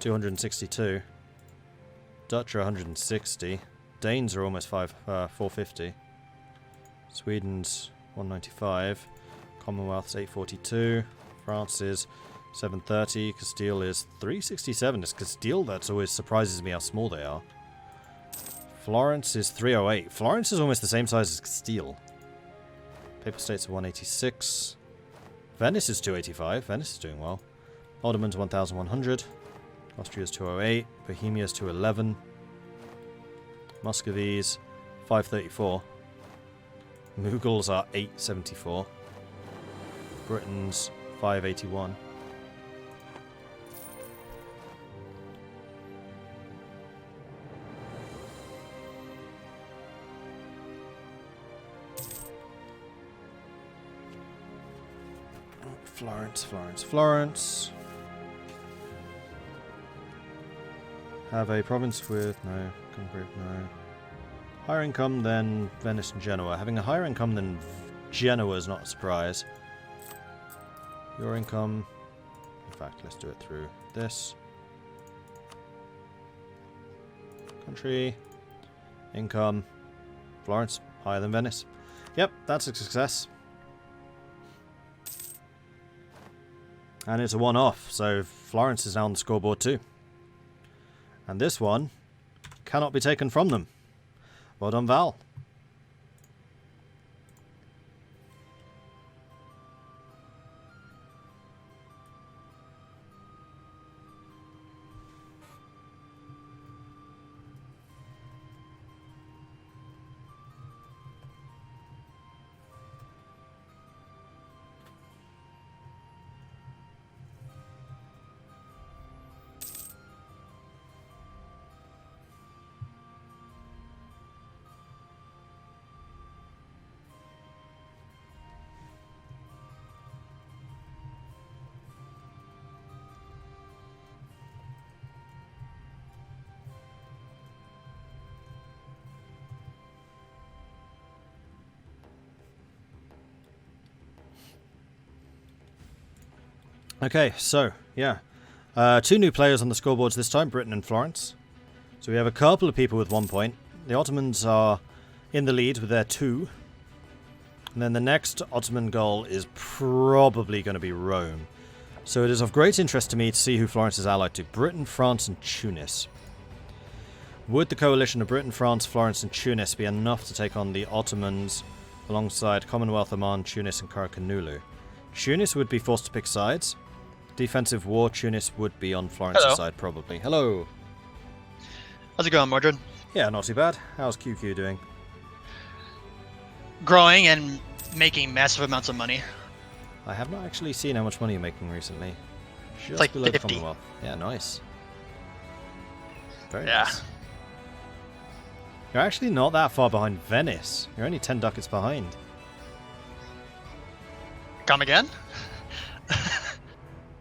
262. Dutch are 160. Danes are almost 450. Sweden's 195. Commonwealth's 842. France is 730. Castile is 367. It's Castile that always surprises me how small they are. Florence is 308. Florence is almost the same size as Castile. Papal States are 186. Venice is 285. Venice is doing well. Ottoman's 1100. Austria's 208. Bohemia's 211. Muscovy's 534. Mughals are 874. Britain's 581. Florence. Have a province with no group, no. Higher income than Venice and Genoa. Having a higher income than Genoa is not a surprise. Your income. In fact, let's do it through this. Country. Income. Florence. Higher than Venice. Yep, that's a success. And it's a one-off, so Florence is now on the scoreboard too. And this one cannot be taken from them. Well done, Val. Okay, so, yeah. Two new players on the scoreboards this time, Britain and Florence. So we have a couple of people with 1 point. The Ottomans are in the lead with their 2. And then the next Ottoman goal is probably going to be Rome. So it is of great interest to me to see who Florence is allied to. Britain, France, and Tunis. Would the coalition of Britain, France, Florence, and Tunis be enough to take on the Ottomans alongside Commonwealth, Oman, Tunis, and Karakanulu? Tunis would be forced to pick sides. Defensive war, Tunis would be on Florence's side, probably. Hello. How's it going, Mordred? Yeah, not too bad. How's QQ doing? Growing and making massive amounts of money. I have not actually seen how much money you're making recently. Just it's like below 50. the Commonwealth. Yeah, nice. Very yeah. nice. You're actually not that far behind Venice. You're only 10 ducats behind. Come again?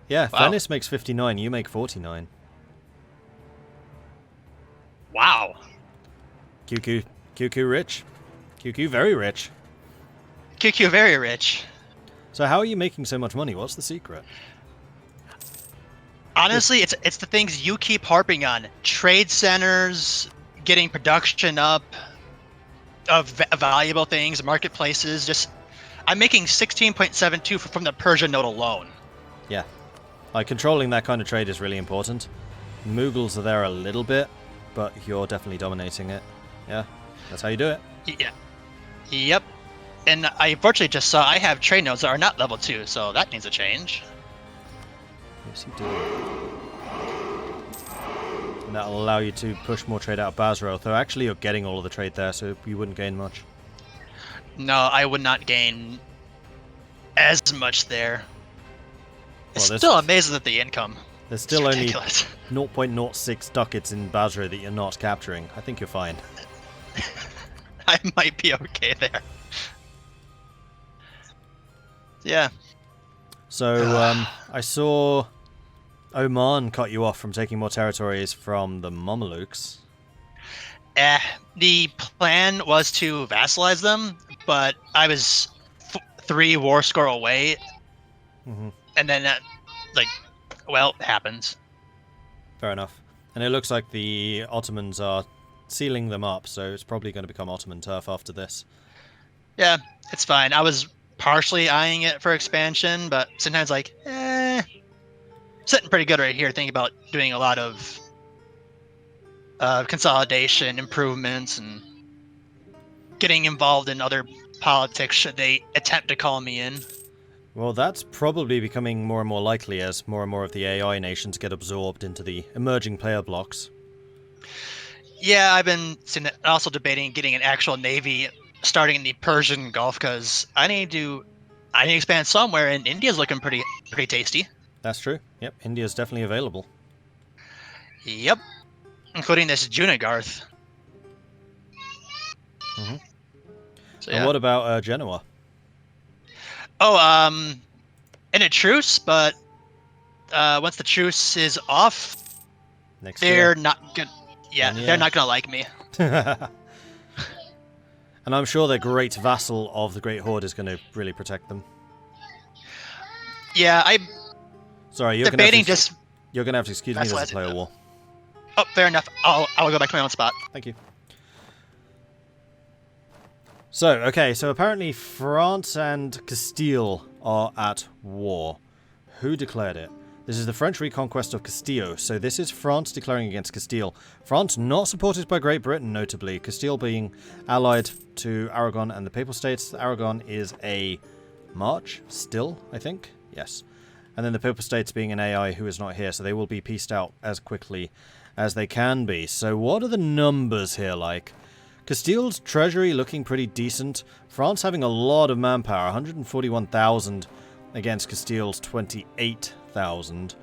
Yeah, Wow. Venice makes 59, you make 49. Wow. QQ rich. QQ very rich. QQ very rich. So how are you making so much money? What's the secret? Honestly, it's the things you keep harping on. Trade centers, getting production up of valuable things, marketplaces. Just, I'm making 16.72 from the Persian note alone. Yeah. Like, controlling that kind of trade is really important. Mughals are there a little bit, but you're definitely dominating it. Yeah, that's how you do it. Yeah. Yep. And I unfortunately just saw I have trade nodes that are not level 2, so that needs a change. Yes, you do. And that'll allow you to push more trade out of Basra, although actually you're getting all of the trade there, so you wouldn't gain much. No, I would not gain as much there. It's Well, still amazing at the income. There's still only ridiculous. 0.06 ducats in Basra that you're not capturing. I think you're fine. I might be okay there. Yeah. So, I saw Oman cut you off from taking more territories from the Mamelukes. The plan was to vassalize them, but I was 3 war score away, Mm-hmm. and then that, like, well, it happens. Fair enough. And it looks like the Ottomans are sealing them up, so it's probably going to become Ottoman turf after this. Yeah, it's fine. I was partially eyeing it for expansion, but sometimes like, sitting pretty good right here, thinking about doing a lot of consolidation, improvements, and getting involved in other politics should they attempt to call me in. Well, that's probably becoming more and more likely as more and more of the AI nations get absorbed into the emerging player blocks. Yeah, I've been also debating getting an actual navy starting in the Persian Gulf because I need to expand somewhere, and India's looking pretty tasty. That's true. Yep, India's definitely available. Yep, including this Junagarth. Mm-hmm. So, And what about Genoa? Oh, in a truce, but once the truce is off, they're not good. Yeah, they're not gonna like me. And I'm sure their great vassal of the Great Horde is going to really protect them. Yeah, Sorry, you're going to have to excuse me. There's a player war. Oh, fair enough. I'll go back to my own spot. Thank you. So, okay, so apparently France and Castile are at war. Who declared it? This is the French reconquest of Castile, so this is France declaring against Castile. France not supported by Great Britain, notably. Castile being allied to Aragon and the Papal States. Aragon is a March still, I think. Yes. And then the Papal States being an AI who is not here, so they will be pieced out as quickly as they can be. So what are the numbers here like? Castile's treasury looking pretty decent. France having a lot of manpower, 141,000 against Castile's 28,000.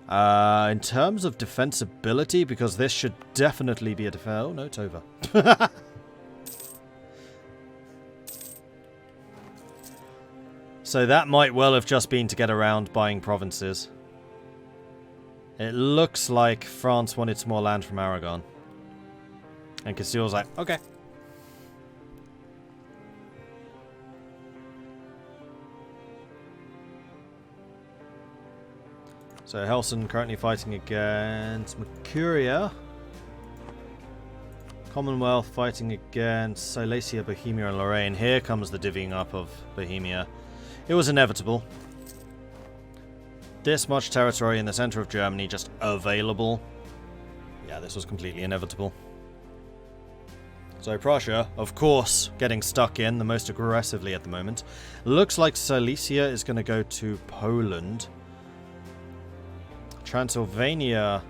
In terms of defensibility, because this should definitely be a defense. Oh, no, it's over. So that might well have just been to get around buying provinces. It looks like France wanted some more land from Aragon. And Castile's like, okay. So Helson currently fighting against Mercuria. Commonwealth fighting against Silesia, Bohemia and Lorraine. Here comes the divvying up of Bohemia. It was inevitable. This much territory in the center of Germany just available. Yeah, this was completely inevitable. So Prussia, of course, getting stuck in the most aggressively at the moment. Looks like Silesia is going to go to Poland. Transylvania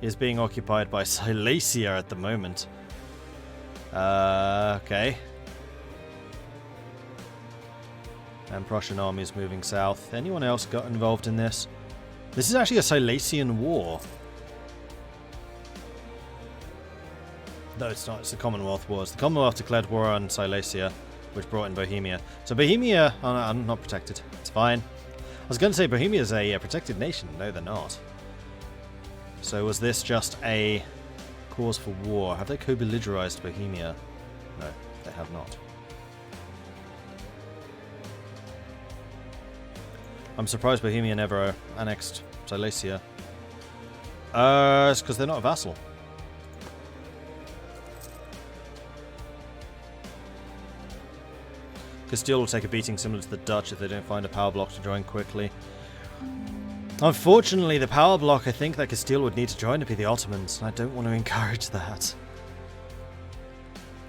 is being occupied by Silesia at the moment. Okay. And Prussian armies moving south. Anyone else got involved in this? This is actually a Silesian war. No, it's not. It's the Commonwealth Wars. The Commonwealth declared war on Silesia, which brought in Bohemia. So Bohemia... Oh, no, I'm not protected. It's fine. I was going to say Bohemia is a protected nation. No, they're not. So was this just a cause for war? Have they co-belligerized Bohemia? No, they have not. I'm surprised Bohemia never annexed Silesia. It's because they're not a vassal. Castile will take a beating similar to the Dutch if they don't find a power block to join quickly. Unfortunately, the power block I think that Castile would need to join would be the Ottomans, and I don't want to encourage that.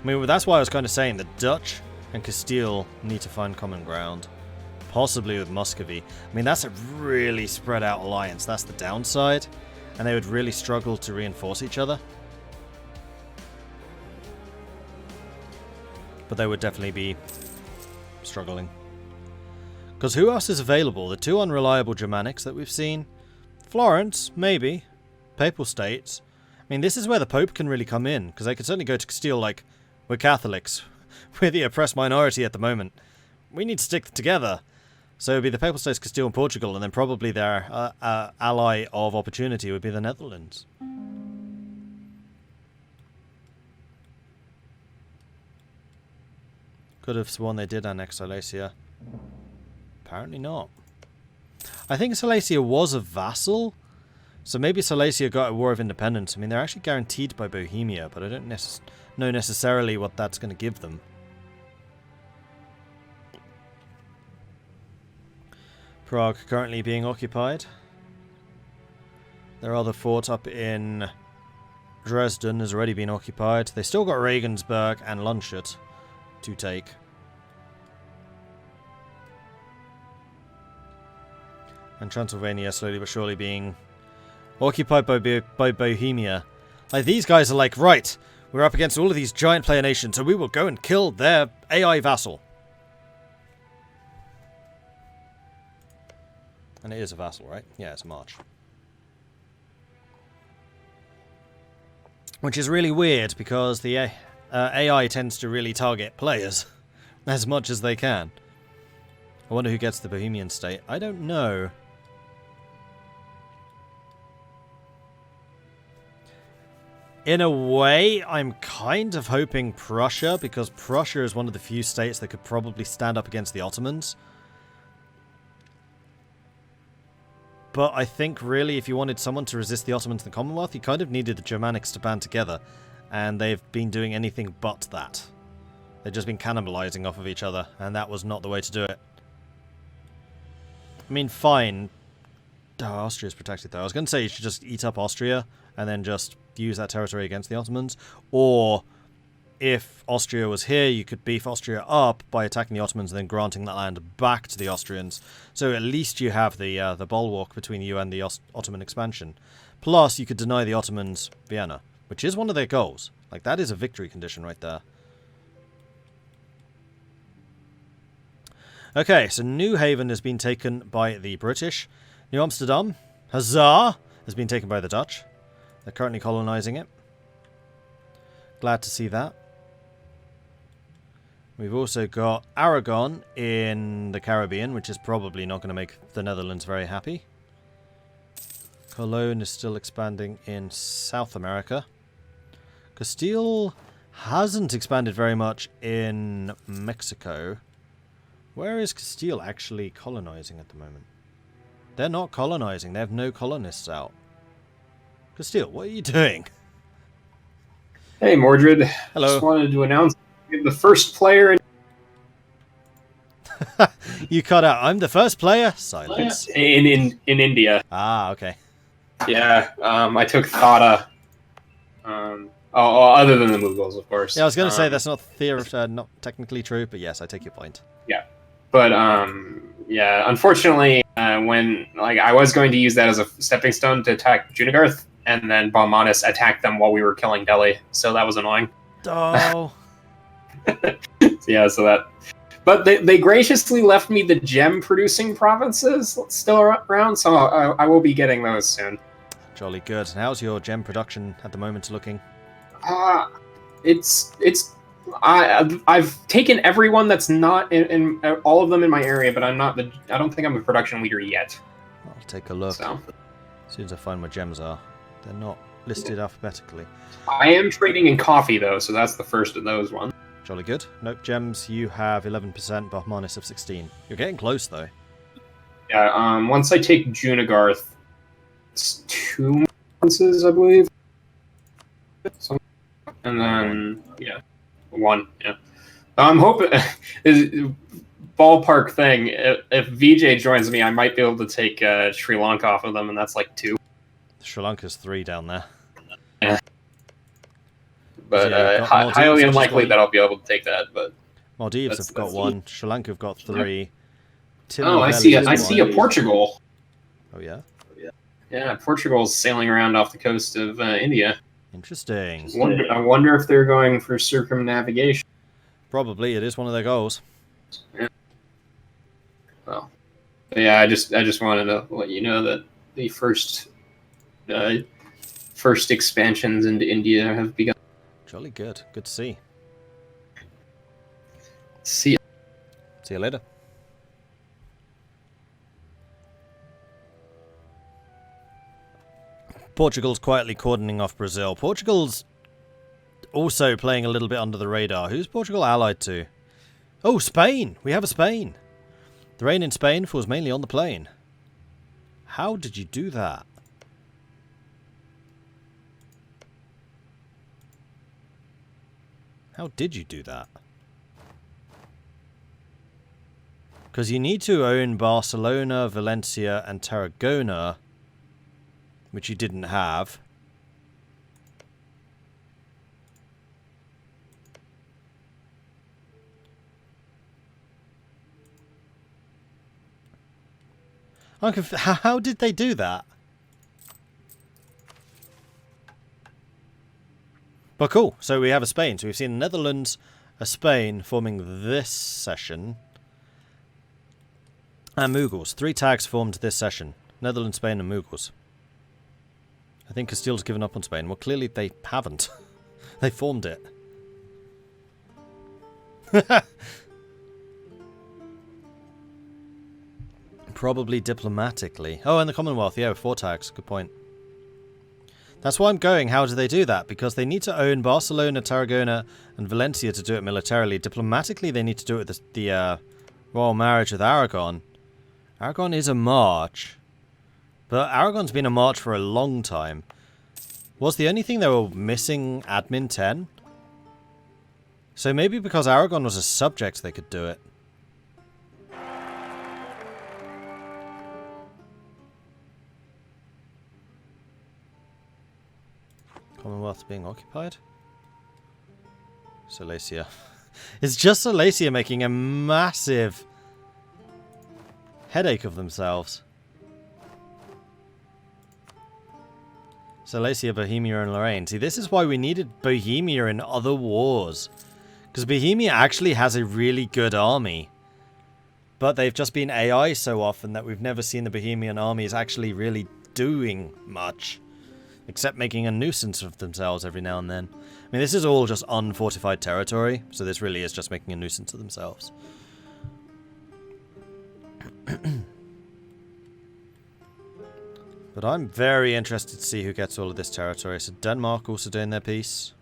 I mean, that's why I was kind of saying the Dutch and Castile need to find common ground. Possibly with Muscovy. I mean, that's a really spread out alliance. That's the downside. And they would really struggle to reinforce each other. But they would definitely be struggling. Because who else is available? The two unreliable Germanics that we've seen. Florence, maybe. Papal States. I mean, this is where the Pope can really come in. Because they could certainly go to Castile like, we're Catholics. We're the oppressed minority at the moment. We need to stick together. So it would be the Papal States, Castile and Portugal, and then probably their ally of opportunity would be the Netherlands. Could have sworn they did annex Silesia. Apparently not. I think Silesia was a vassal So maybe Silesia got a War of Independence. I mean, they're actually guaranteed by Bohemia, but I don't know necessarily what that's going to give them. Prague currently being occupied. Their other fort up in Dresden has already been occupied. They still got Regensburg and Landshut to take. And Transylvania slowly but surely being occupied by Bohemia. Like, these guys are like, right, we're up against all of these giant player nations, so we will go and kill their AI vassal. And it is a vassal, right? Yeah, it's a march. Which is really weird, because the AI tends to really target players as much as they can. I wonder who gets the Bohemian state. I don't know. In a way, I'm kind of hoping Prussia, because Prussia is one of the few states that could probably stand up against the Ottomans. But I think really if you wanted someone to resist the Ottomans and the Commonwealth, you kind of needed the Germanics to band together. And they've been doing anything but that. They've just been cannibalizing off of each other, and that was not the way to do it. I mean, fine. Oh, Austria's protected though. I was going to say you should just eat up Austria and then just use that territory against the Ottomans. Or if Austria was here, you could beef Austria up by attacking the Ottomans and then granting that land back to the Austrians. So at least you have the bulwark between you and the Ottoman expansion. Plus, you could deny the Ottomans Vienna, which is one of their goals. Like, that is a victory condition right there. Okay, so New Haven has been taken by the British. New Amsterdam, huzzah, has been taken by the Dutch. They're currently colonizing it. Glad to see that. We've also got Aragon in the Caribbean, which is probably not going to make the Netherlands very happy. Cologne is still expanding in South America. Castile hasn't expanded very much in Mexico. Where is Castile actually colonizing at the moment? They're not colonizing. They have no colonists out. Castile, what are you doing? Hey, Mordred. Hello. Just wanted to announce you're the first player in... You cut out. I'm the first player. Silence. in India. Ah, okay. Yeah, I took Thada. Other than the Mughals, of course. Yeah, I was going to say that's not not technically true, but yes, I take your point. Yeah, but yeah, unfortunately, when I was going to use that as a stepping stone to attack Junagarth, and then Balmanis attacked them while we were killing Delhi, so that was annoying. Oh. Yeah, so that. But they graciously left me the gem-producing provinces still around, so I will be getting those soon. Jolly good. And how's your gem production at the moment looking? I've taken everyone that's not in all of them in my area, but I don't think I'm a production leader yet. I'll take a look. So. As soon as I find where gems are. They're not listed alphabetically. I am trading in coffee though, so that's the first of those ones. Jolly good. Nope, gems, you have 11%, Bahmanis of 16. You're getting close though. Yeah, once I take Junagarth, it's 2 provinces, I believe. And then, yeah, 1, yeah. I'm hoping, ballpark thing, if VJ joins me, I might be able to take Sri Lanka off of them, and that's like 2. Sri Lanka's 3 down there. Yeah. But So yeah, highly unlikely that I'll be able to take that. But Maldives have got 1, Sri Lanka have got 3. Oh, I see a Portugal. Oh, yeah? Yeah, Portugal's sailing around off the coast of India. Interesting. I wonder if they're going for circumnavigation. Probably, it is one of their goals. Yeah. Well, yeah, I just wanted to let you know that the first expansions into India have begun. Jolly good. Good to see. See ya. See you later. Portugal's quietly cordoning off Brazil. Portugal's also playing a little bit under the radar. Who's Portugal allied to? Oh, Spain! We have a Spain! The rain in Spain falls mainly on the plain. How did you do that? How did you do that? Because you need to own Barcelona, Valencia, and Tarragona, which you didn't have. How did they do that? But cool, so we have a Spain. So we've seen the Netherlands, a Spain forming this session. And Mughals. 3 tags formed this session. Netherlands, Spain, and Mughals. I think Castile's given up on Spain. Well, clearly they haven't. They formed it. Probably diplomatically. Oh, and the Commonwealth. Yeah, 4 tags. Good point. That's why I'm going. How do they do that? Because they need to own Barcelona, Tarragona, and Valencia to do it militarily. Diplomatically, they need to do it with the royal marriage with Aragon. Aragon is a march. But Aragon's been a march for a long time. Was the only thing they were missing admin 10? So maybe because Aragon was a subject, they could do it. Commonwealth being occupied? Silesia. It's just Silesia making a massive headache of themselves. Silesia, Bohemia, and Lorraine. See, this is why we needed Bohemia in other wars. Because Bohemia actually has a really good army. But they've just been AI so often that we've never seen the Bohemian armies actually really doing much. Except making a nuisance of themselves every now and then. I mean, this is all just unfortified territory, so this really is just making a nuisance of themselves. But I'm very interested to see who gets all of this territory. So Denmark also doing their piece.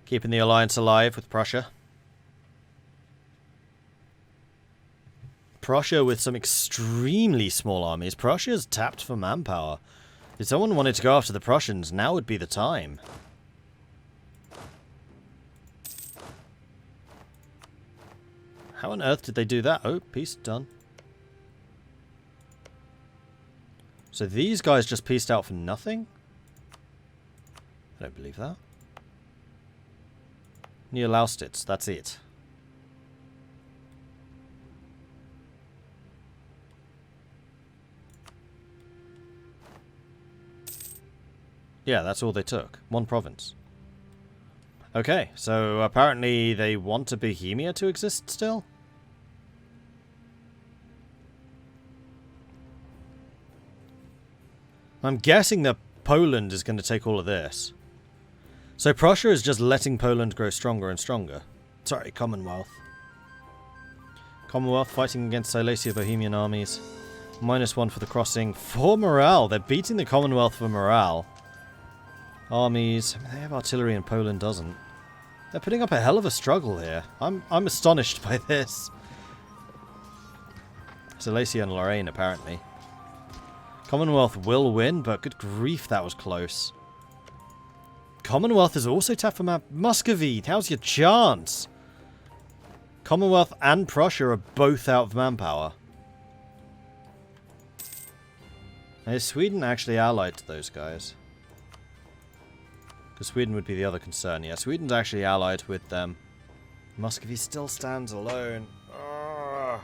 Keeping the alliance alive with Prussia. Prussia with some extremely small armies. Prussia's tapped for manpower. If someone wanted to go after the Prussians, now would be the time. How on earth did they do that? Oh, peace done. So these guys just pieced out for nothing? I don't believe that. Near Lausitz, that's it. Yeah, that's all they took. 1 province. Okay, so apparently they want a Bohemia to exist still? I'm guessing that Poland is going to take all of this. So Prussia is just letting Poland grow stronger and stronger. Sorry, Commonwealth. Commonwealth fighting against Silesia Bohemian armies. -1 for the crossing. For morale. They're beating the Commonwealth for morale. Armies. I mean, they have artillery and Poland doesn't. They're putting up a hell of a struggle here. I'm astonished by this. Silesia and Lorraine, apparently. Commonwealth will win, but good grief, that was close. Commonwealth is also tapped for Muscovy. How's your chance? Commonwealth and Prussia are both out of manpower. Now, is Sweden actually allied to those guys? Because Sweden would be the other concern. Yeah, Sweden's actually allied with them. Muscovy still stands alone. Ugh.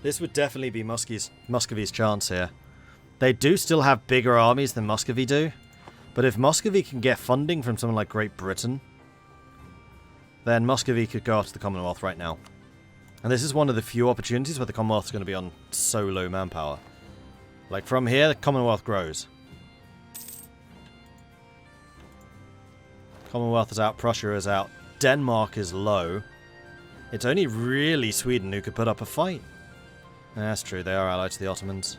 This would definitely be Muscovy's chance here. They do still have bigger armies than Muscovy do. But if Muscovy can get funding from someone like Great Britain, then Muscovy could go after the Commonwealth right now. And this is one of the few opportunities where the Commonwealth is going to be on so low manpower. Like from here, the Commonwealth grows. Commonwealth is out, Prussia is out, Denmark is low. It's only really Sweden who could put up a fight. Yeah, that's true, they are allied to the Ottomans.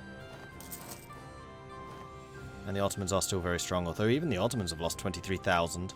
And the Ottomans are still very strong, although even the Ottomans have lost 23,000.